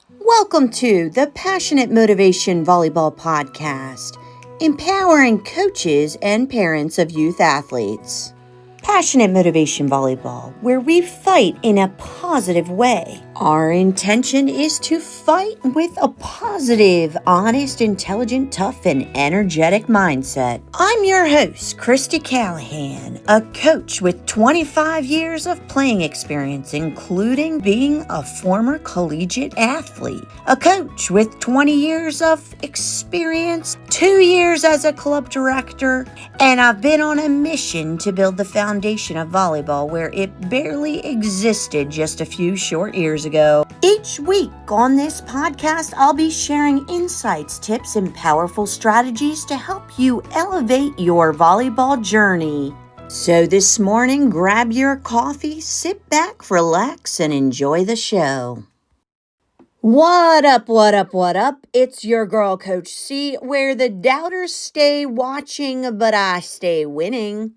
Welcome to the Passionate Motivation Volleyball Podcast, empowering coaches and parents of youth athletes. Passionate Motivation Volleyball, where we fight in a positive way. Our intention is to fight with a positive, honest, intelligent, tough, and energetic mindset. I'm your host, Christy Callahan, a coach with 25 years of playing experience, including being a former collegiate athlete, a coach with 20 years of experience, 2 years as a club director, and I've been on a mission to build the foundation of volleyball where it barely existed just a few short years ago. Each week on this podcast, I'll be sharing insights, tips, and powerful strategies to help you elevate your volleyball journey. So this morning, grab your coffee, sit back, relax, and enjoy the show. What up? It's your girl, Coach C, where the doubters stay watching, but I stay winning.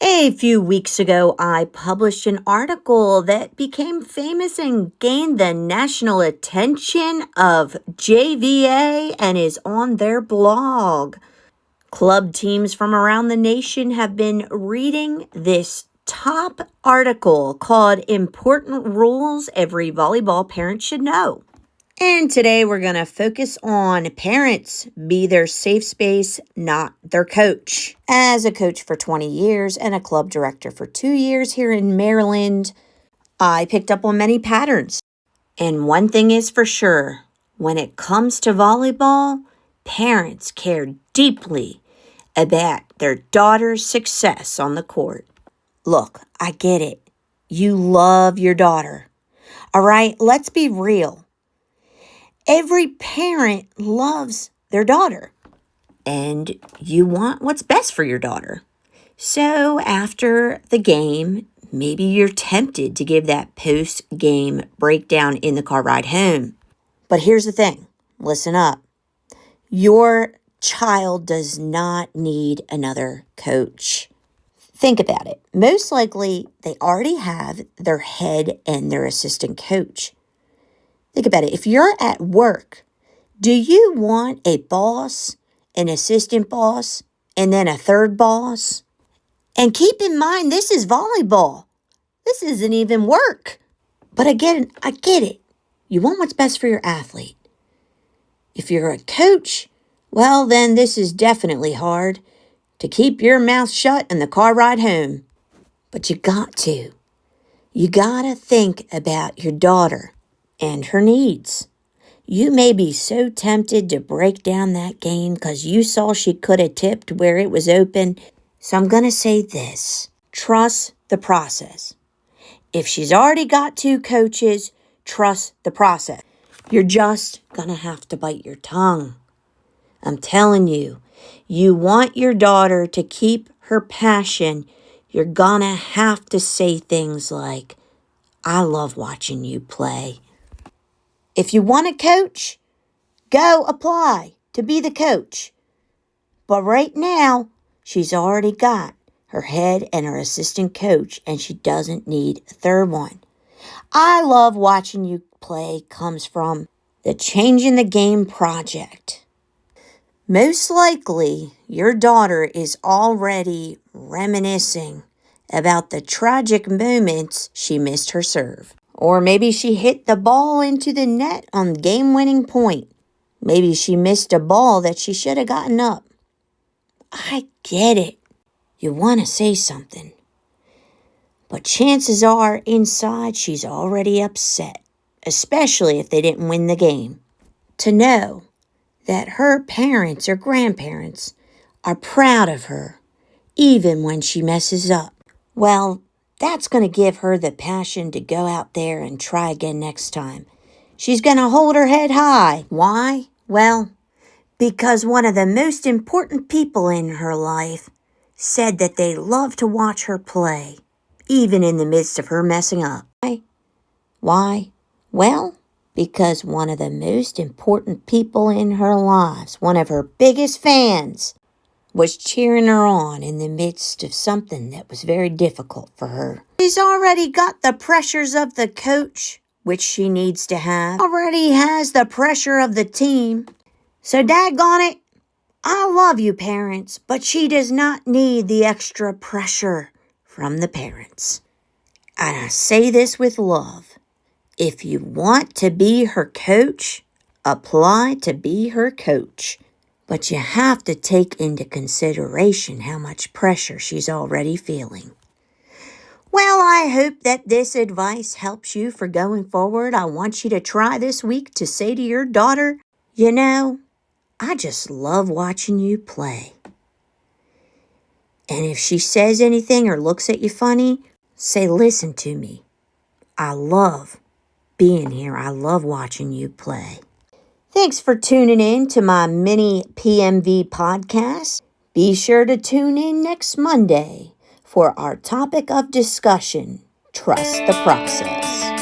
A few weeks ago, I published an article that became famous and gained the national attention of JVA and is on their blog. Club teams from around the nation have been reading this top article called Important Rules Every Volleyball Parent Should Know. And today we're going to focus on parents be their safe space, not their coach. As a coach for 20 years and a club director for 2 years here in Maryland, I picked up on many patterns. And one thing is for sure, when it comes to volleyball, parents care deeply about their daughter's success on the court. Look, I get it. You love your daughter. All right, let's be real. Every parent loves their daughter, and you want what's best for your daughter. So after the game, maybe you're tempted to give that post-game breakdown in the car ride home. But here's the thing. Listen up. Your child does not need another coach. Think about it. Most likely, they already have their head and their assistant coach. Think about it. If you're at work, do you want a boss, an assistant boss, and then a third boss? And keep in mind, this is volleyball. This isn't even work. But again, I get it. You want what's best for your athlete. If you're a coach, well, then this is definitely hard to keep your mouth shut in the car ride home. But you got to. You got to think about your daughter and her needs. You may be so tempted to break down that game because you saw she could have tipped where it was open. So I'm going to say this. Trust the process. If she's already got 2 coaches, trust the process. You're just going to have to bite your tongue. I'm telling you, you want your daughter to keep her passion. You're going to have to say things like, I love watching you play. If you want a coach, go apply to be the coach. But right now, she's already got her head and her assistant coach, and she doesn't need a third one. I love watching you play comes from the Changing the Game project. Most likely, your daughter is already reminiscing about the tragic moments she missed her serve. Or maybe she hit the ball into the net on game-winning point. Maybe she missed a ball that she should have gotten up. I get it. You want to say something. But chances are inside she's already upset, especially if they didn't win the game. To know that her parents or grandparents are proud of her, even when she messes up. Well, that's going to give her the passion to go out there and try again next time. She's going to hold her head high. Why? Well, because one of the most important people in her life said that they love to watch her play, even in the midst of her messing up. Why? Well, because one of the most important people in her lives, one of her biggest fans, was cheering her on in the midst of something that was very difficult for her. She's already got the pressures of the coach which she needs to have, already has the pressure of the team. So daggone it, I love you parents, but she does not need the extra pressure from the parents. And I say this with love. If you want to be her coach, apply to be her coach. But you have to take into consideration how much pressure she's already feeling. Well, I hope that this advice helps you for going forward. I want you to try this week to say to your daughter, you know, I just love watching you play. And if she says anything or looks at you funny, say, listen to me. I love being here. I love watching you play. Thanks for tuning in to my mini PMV podcast. Be sure to tune in next Monday for our topic of discussion, trust the process.